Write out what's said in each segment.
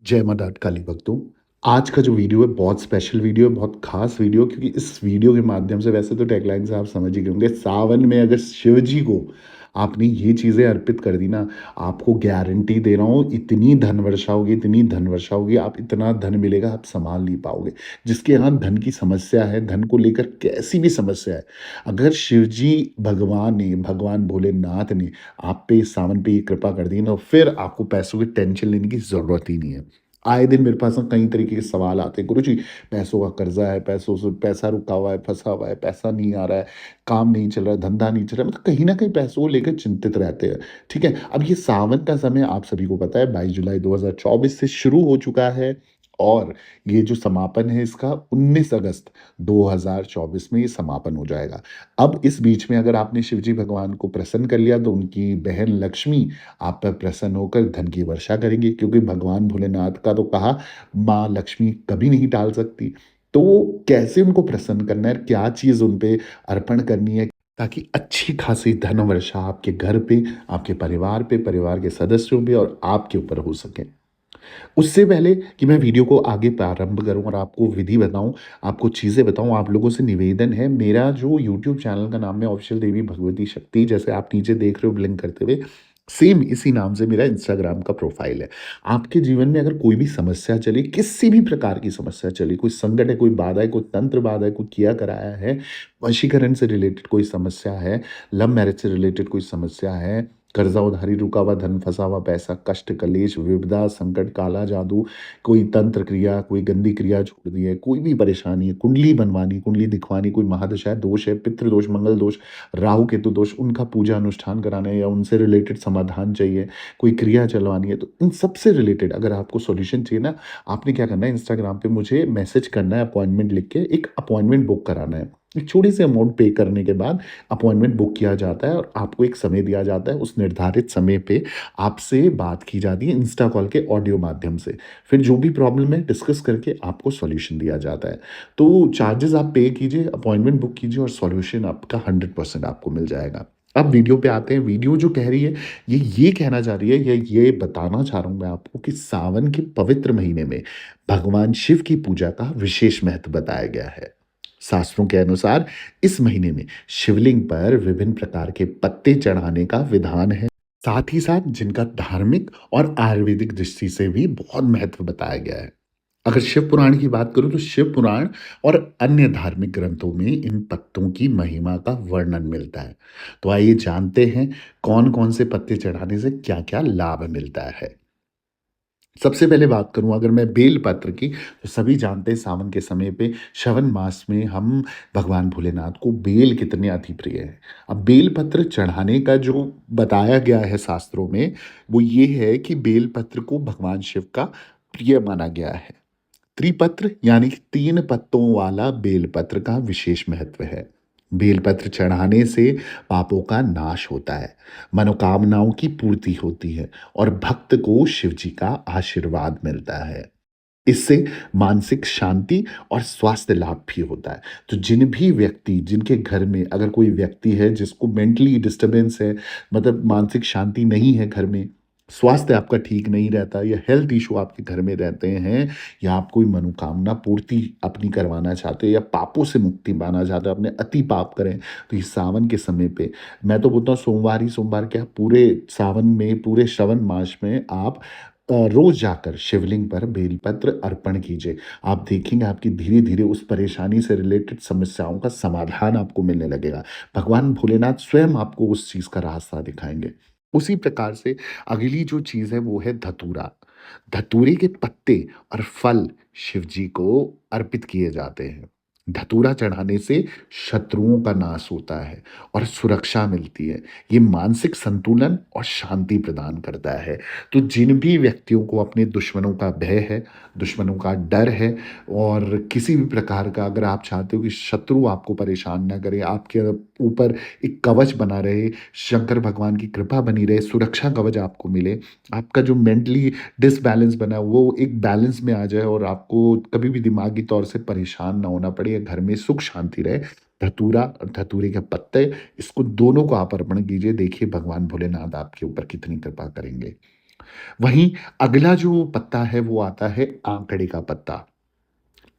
जय माता काली भक्तों। आज का जो वीडियो है बहुत स्पेशल वीडियो है, बहुत ख़ास वीडियो क्योंकि इस वीडियो के माध्यम से वैसे तो टैगलाइन से आप समझ ही गए होंगे, सावन में अगर शिव जी को आपने ये चीज़ें अर्पित कर दी ना, आपको गारंटी दे रहा हूँ इतनी धन वर्षा होगी, आप इतना धन मिलेगा आप सँभाल नहीं पाओगे। जिसके यहाँ धन की समस्या है, धन को लेकर कैसी भी समस्या है, अगर शिव जी भगवान भोलेनाथ ने आप पे इस सावन पे ये कृपा कर दी ना, फिर आपको पैसों की टेंशन लेने की ज़रूरत ही नहीं है। आए दिन मेरे पास ना कई तरीके के सवाल आते हैं, गुरुजी पैसों का कर्जा है, पैसों से पैसा रुका हुआ है, फँसा हुआ है, पैसा नहीं आ रहा है, काम नहीं चल रहा है, धंधा नहीं चल रहा है, मतलब कहीं न कहीं पैसों को लेकर चिंतित रहते हैं, ठीक है? अब ये सावन का समय आप सभी को पता है 22 जुलाई 2024 से शुरू हो चुका है और ये जो समापन है इसका 19 अगस्त 2024 में ये समापन हो जाएगा। अब इस बीच में अगर आपने शिव जी भगवान को प्रसन्न कर लिया तो उनकी बहन लक्ष्मी आप पर प्रसन्न होकर धन की वर्षा करेंगी क्योंकि भगवान भोलेनाथ का तो कहा माँ लक्ष्मी कभी नहीं टाल सकती। तो कैसे उनको प्रसन्न करना है, क्या चीज़ उन पे अर्पण करनी है ताकि अच्छी खासी धन वर्षा आपके घर पे, आपके परिवार पे, परिवार के सदस्यों पे और आपके ऊपर हो सके। उससे पहले कि मैं वीडियो को आगे प्रारंभ करूँ और आपको विधि बताऊँ, आपको चीज़ें बताऊँ, आप लोगों से निवेदन है, मेरा जो यूट्यूब चैनल का नाम है ऑफ़िशियल देवी भगवती शक्ति, जैसे आप नीचे देख रहे हो ब्लिंक करते हुए, सेम इसी नाम से मेरा इंस्टाग्राम का प्रोफ़ाइल है। आपके जीवन में अगर कोई भी समस्या चले, किसी भी प्रकार की समस्या चले, कोई संकट है, कोई बाधा है, कोई तंत्र बाधा है, कोई किया कराया है, वशीकरण से रिलेटेड कोई समस्या है, लव मैरिज से रिलेटेड कोई समस्या है, कर्जा उधारी, रुका हुआ धन, फँसा हुआ पैसा, कष्ट, कलेश, विपदा, संकट, काला जादू, कोई तंत्र क्रिया, कोई गंदी क्रिया छोड़ दी है, कोई भी परेशानी है, कुंडली बनवानी, कुंडली दिखवानी, कोई महादशा है, दोष है, पितृ दोष, मंगल दोष, राहु केतु दोष, उनका पूजा अनुष्ठान कराना है या उनसे रिलेटेड समाधान चाहिए, कोई क्रिया चलवानी है, तो इन सब से रिलेटेड अगर आपको सॉल्यूशन चाहिए ना, आपने क्या करना है इंस्टाग्राम पे मुझे मैसेज करना है अपॉइंटमेंट लिख के, एक अपॉइंटमेंट बुक कराना है। एक छोटी-सी अमाउंट पे करने के बाद अपॉइंटमेंट बुक किया जाता है और आपको एक समय दिया जाता है, उस निर्धारित समय पे आपसे बात की जाती है इंस्टा कॉल के ऑडियो माध्यम से। फिर जो भी प्रॉब्लम है डिस्कस करके आपको सॉल्यूशन दिया जाता है। तो चार्जेज़ आप पे कीजिए, अपॉइंटमेंट बुक कीजिए और सॉल्यूशन आपका 100% आपको मिल जाएगा। अब वीडियो पे आते हैं, वीडियो जो कह रही है, ये कहना चाह रही है या ये बताना चाह रहा हूँ मैं आपको कि सावन के पवित्र महीने में भगवान शिव की पूजा का विशेष महत्व बताया गया है। शास्त्रों के अनुसार इस महीने में शिवलिंग पर विभिन्न प्रकार के पत्ते चढ़ाने का विधान है। साथ ही साथ जिनका धार्मिक और आयुर्वेदिक दृष्टि से भी बहुत महत्व बताया गया है। अगर शिव पुराण की बात करूं तो शिव पुराण और अन्य धार्मिक ग्रंथों में इन पत्तों की महिमा का वर्णन मिलता है। तो आइए जानते हैं कौन कौन से पत्ते चढ़ाने से क्या क्या लाभ मिलता है। सबसे पहले बात करूँ अगर मैं बेल पत्र की, तो सभी जानते हैं सावन के समय पे श्रवण मास में हम भगवान भोलेनाथ को बेल कितने अति प्रिय है। अब बेल पत्र चढ़ाने का जो बताया गया है शास्त्रों में, वो ये है कि बेल पत्र को भगवान शिव का प्रिय माना गया है। त्रिपत्र यानी कि 3 पत्तों वाला बेलपत्र का विशेष महत्व है। बेलपत्र चढ़ाने से पापों का नाश होता है, मनोकामनाओं की पूर्ति होती है और भक्त को शिव जी का आशीर्वाद मिलता है। इससे मानसिक शांति और स्वास्थ्य लाभ भी होता है। तो जिनके घर में अगर कोई व्यक्ति है जिसको मेंटली डिस्टर्बेंस है, मतलब मानसिक शांति नहीं है घर में, स्वास्थ्य आपका ठीक नहीं रहता या हेल्थ इश्यू आपके घर में रहते हैं या आप कोई मनोकामना पूर्ति अपनी करवाना चाहते हो या पापों से मुक्ति पाना चाहते हो, अपने अति पाप करें, तो इस सावन के समय पे मैं तो बोलता हूँ सोमवार ही सोमवार क्या पूरे सावन में, पूरे श्रवण मास में आप रोज जाकर शिवलिंग पर बेलपत्र अर्पण कीजिए। आप देखेंगे आपकी धीरे-धीरे उस परेशानी से रिलेटेड समस्याओं का समाधान आपको मिलने लगेगा। भगवान भोलेनाथ स्वयं आपको उस चीज़ का रास्ता दिखाएँगे। उसी प्रकार से अगली जो चीज़ है वो है धतूरा। धतूरे के पत्ते और फल शिव जी को अर्पित किए जाते हैं। धतूरा चढ़ाने से शत्रुओं का नाश होता है और सुरक्षा मिलती है। ये मानसिक संतुलन और शांति प्रदान करता है। तो जिन भी व्यक्तियों को अपने दुश्मनों का भय है, दुश्मनों का डर है और किसी भी प्रकार का अगर आप चाहते हो कि शत्रु आपको परेशान ना करे, आपके ऊपर एक कवच बना रहे, शंकर भगवान की कृपा बनी रहे, सुरक्षा कवच आपको मिले, आपका जो मेंटली डिसबैलेंस बना है वो एक बैलेंस में आ जाए और आपको कभी भी दिमागी तौर से परेशान ना होना पड़े या घर में सुख शांति रहे। धतूरा और धतूरे के पत्ते इसको दोनों को आप अर्पण कीजिए, देखिए भगवान भोलेनाथ आपके ऊपर कितनी कृपा करेंगे। वहीं अगला जो पत्ता है वो आता है आंकड़े का पत्ता।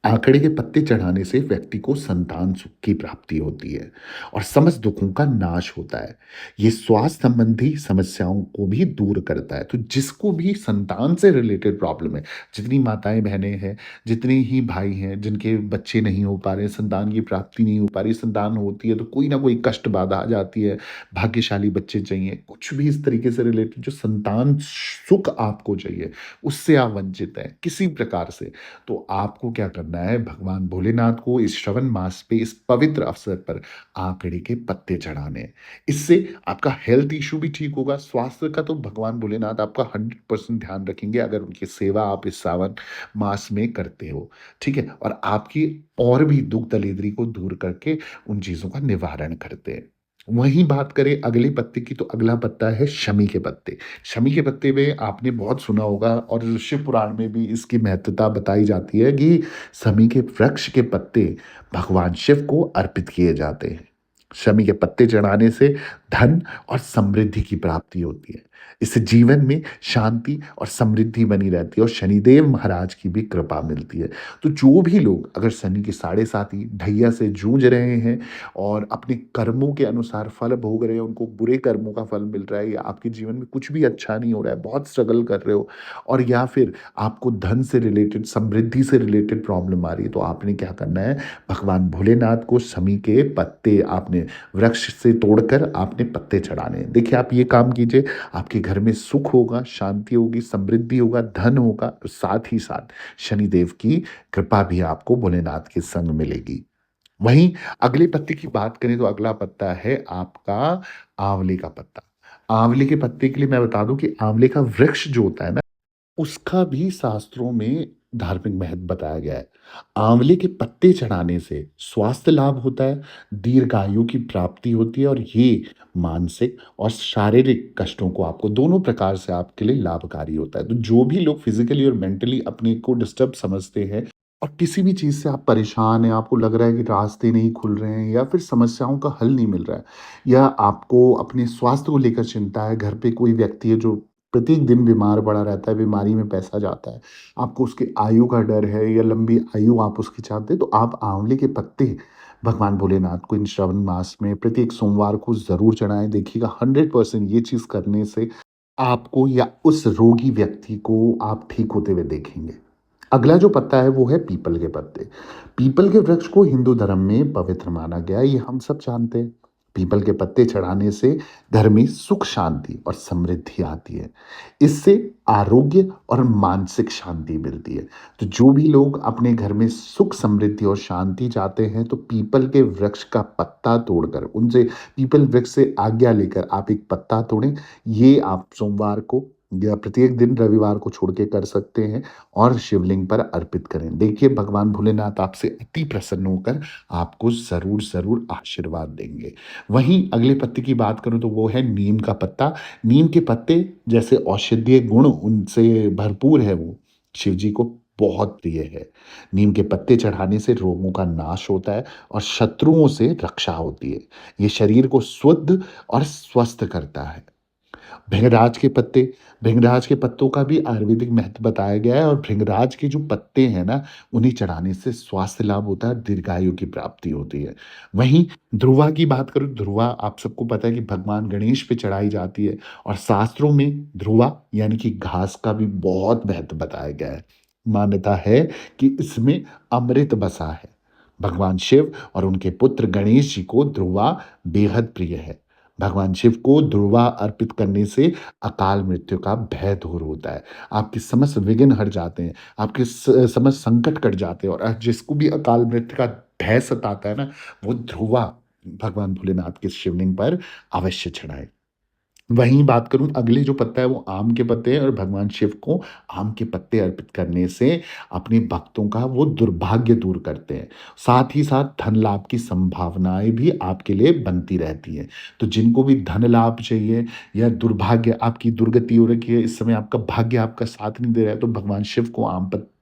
आंकड़े के पत्ते चढ़ाने से व्यक्ति को संतान सुख की प्राप्ति होती है और समस्त दुखों का नाश होता है। ये स्वास्थ्य संबंधी समस्याओं को भी दूर करता है। तो जिसको भी संतान से रिलेटेड प्रॉब्लम है, जितनी माताएं बहनें हैं, जितने ही भाई हैं जिनके बच्चे नहीं हो पा रहे, संतान की प्राप्ति नहीं हो पा रही, संतान होती है तो कोई ना कोई कष्ट बाधा आ जाती है, भाग्यशाली बच्चे चाहिए, कुछ भी इस तरीके से रिलेटेड जो संतान सुख आपको चाहिए, उससे आप वंचित हैं किसी प्रकार से, तो आपको क्या करना है, भगवान भोलेनाथ को इस श्रवण मास पे, इस पवित्र अवसर पर आंकड़े के पत्ते चढ़ाने हैं। इससे आपका हेल्थ इश्यू भी ठीक होगा, स्वास्थ्य का तो भगवान भोलेनाथ आपका 100% ध्यान रखेंगे अगर उनकी सेवा आप इस सावन मास में करते हो, ठीक है? और आपकी और भी दुःख दलेदरी को दूर करके उन चीज़ों का निवारण करते हैं। वहीं बात करें अगले पत्ते की, तो अगला पत्ता है शमी के पत्ते। शमी के पत्ते में आपने बहुत सुना होगा और शिव पुराण में भी इसकी महत्वता बताई जाती है कि शमी के वृक्ष के पत्ते भगवान शिव को अर्पित किए जाते हैं। शमी के पत्ते चढ़ाने से धन और समृद्धि की प्राप्ति होती है। इससे जीवन में शांति और समृद्धि बनी रहती है और शनिदेव महाराज की भी कृपा मिलती है। तो जो भी लोग अगर शनि के साढ़े साथी ढैया से जूझ रहे हैं और अपने कर्मों के अनुसार फल भोग रहे हैं, उनको बुरे कर्मों का फल मिल रहा है या आपके जीवन में कुछ भी अच्छा नहीं हो रहा है, बहुत स्ट्रगल कर रहे हो और या फिर आपको धन से रिलेटेड, समृद्धि से रिलेटेड प्रॉब्लम आ रही है, तो आपने क्या करना है, भगवान भोलेनाथ को शमी के पत्ते आपने वृक्ष से तोड़कर आपने पत्ते चढ़ाने हैं। देखिए, आप ये काम कीजिए, आपके घर में सुख होगा, शांति होगी, समृद्धि होगा, धन होगा, साथ ही साथ शनिदेव की कृपा भी आपको भोलेनाथ के संग मिलेगी। वहीं अगले पत्ते की बात करें तो अगला पत्ता है आपका आंवले का पत्ता। आंवले के पत्ते के लिए मैं बता दूं कि आंवले का वृक्ष जो होता है ना, उसका भी शास्त्रों में धार्मिक महत्व बताया गया है। आंवले के पत्ते चढ़ाने से स्वास्थ्य लाभ होता है, दीर्घायु की प्राप्ति होती है और ये मानसिक और शारीरिक कष्टों को आपको दोनों प्रकार से आपके लिए लाभकारी होता है। तो जो भी लोग फिजिकली और मेंटली अपने को डिस्टर्ब समझते हैं और किसी भी चीज़ से आप परेशान हैं, आपको लग रहा है कि रास्ते नहीं खुल रहे हैं या फिर समस्याओं का हल नहीं मिल रहा है या आपको अपने स्वास्थ्य को लेकर चिंता है, घर पे कोई व्यक्ति है जो प्रत्येक दिन बीमार पड़ा रहता है, बीमारी में पैसा जाता है, आपको उसकी आयु का डर है या लंबी आयु आप उसकी चाहते हैं, तो आप आंवले के पत्ते भगवान भोलेनाथ को इन श्रावण मास में प्रत्येक सोमवार को ज़रूर चढ़ाएँ। देखिएगा 100% ये चीज़ करने से आपको या उस रोगी व्यक्ति को आप ठीक होते हुए देखेंगे। अगला जो पत्ता है वो है पीपल के पत्ते। पीपल के वृक्ष को हिंदू धर्म में पवित्र माना गया है, ये हम सब जानते हैं। पीपल के पत्ते चढ़ाने से घर में सुख शांति और समृद्धि आती है। इससे आरोग्य और मानसिक शांति मिलती है। तो जो भी लोग अपने घर में सुख समृद्धि और शांति चाहते हैं तो पीपल के वृक्ष का पत्ता तोड़कर, उनसे पीपल वृक्ष से आज्ञा लेकर आप एक पत्ता तोड़ें। ये आप सोमवार को या प्रत्येक दिन रविवार को छोड़ के कर सकते हैं और शिवलिंग पर अर्पित करें। देखिए, भगवान भोलेनाथ आपसे अति प्रसन्न होकर आपको ज़रूर ज़रूर आशीर्वाद देंगे। वहीं अगले पत्ते की बात करूँ तो वो है नीम का पत्ता। नीम के पत्ते जैसे औषधीय गुण उनसे भरपूर है वो, शिव जी को बहुत प्रिय है। नीम के पत्ते चढ़ाने से रोगों का नाश होता है और शत्रुओं से रक्षा होती है। ये शरीर को शुद्ध और स्वस्थ करता है। भृंगराज के पत्ते, भृंगराज के पत्तों का भी आयुर्वेदिक महत्व बताया गया है और भृंगराज के जो पत्ते हैं ना, उन्हें चढ़ाने से स्वास्थ्य लाभ होता है, दीर्घायु की प्राप्ति होती है। वहीं ध्रुवा की बात करूँ, ध्रुवा आप सबको पता है कि भगवान गणेश पे चढ़ाई जाती है और शास्त्रों में ध्रुवा यानी कि घास का भी बहुत महत्व बताया गया है। मान्यता है कि इसमें अमृत बसा है। भगवान शिव और उनके पुत्र गणेश जी को ध्रुवा बेहद प्रिय है। भगवान शिव को ध्रुवा अर्पित करने से अकाल मृत्यु का भय दूर होता है। आपके समस्त विघ्न हट जाते हैं, आपके समस्त संकट कट जाते हैं और जिसको भी अकाल मृत्यु का भय सताता है ना, वो ध्रुवा भगवान भोलेनाथ के शिवलिंग पर अवश्य चढ़ाए। वहीं बात करूँ अगले जो पत्ता है वो आम के पत्ते हैं और भगवान शिव को आम के पत्ते अर्पित करने से अपने भक्तों का वो दुर्भाग्य दूर करते हैं। साथ ही साथ धन लाभ की संभावनाएँ भी आपके लिए बनती रहती हैं। तो जिनको भी धन लाभ चाहिए या दुर्भाग्य आपकी दुर्गति हो रखी है, इस समय आपका भाग्य आपका साथ नहीं दे रहा है, तो भगवान शिव को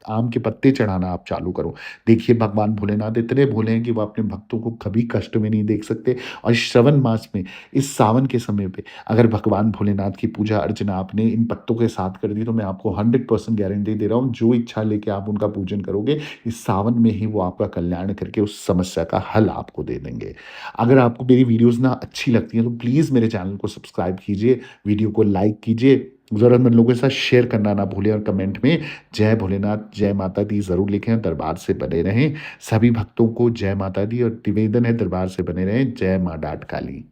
आम के पत्ते चढ़ाना आप चालू करो। देखिए भगवान भोलेनाथ इतने भोले हैं कि वो अपने भक्तों को कभी कष्ट में नहीं देख सकते और इस श्रवण मास में, इस सावन के समय पे अगर भगवान भोलेनाथ की पूजा अर्चना आपने इन पत्तों के साथ कर दी तो मैं आपको 100% गारंटी दे रहा हूँ, जो इच्छा लेके आप उनका पूजन करोगे, इस सावन में ही वो आपका कल्याण करके उस समस्या का हल आपको दे देंगे। अगर आपको मेरी वीडियोज़ ना अच्छी लगती हैं तो प्लीज़ मेरे चैनल को सब्सक्राइब कीजिए, वीडियो को लाइक कीजिए, ज़रूरतमंद लोगों के साथ शेयर करना ना भूलें और कमेंट में जय भोलेनाथ, जय माता दी ज़रूर लिखें और दरबार से बने रहें। सभी भक्तों को जय माता दी और निवेदन है दरबार से बने रहें। जय माँ डाठ काली।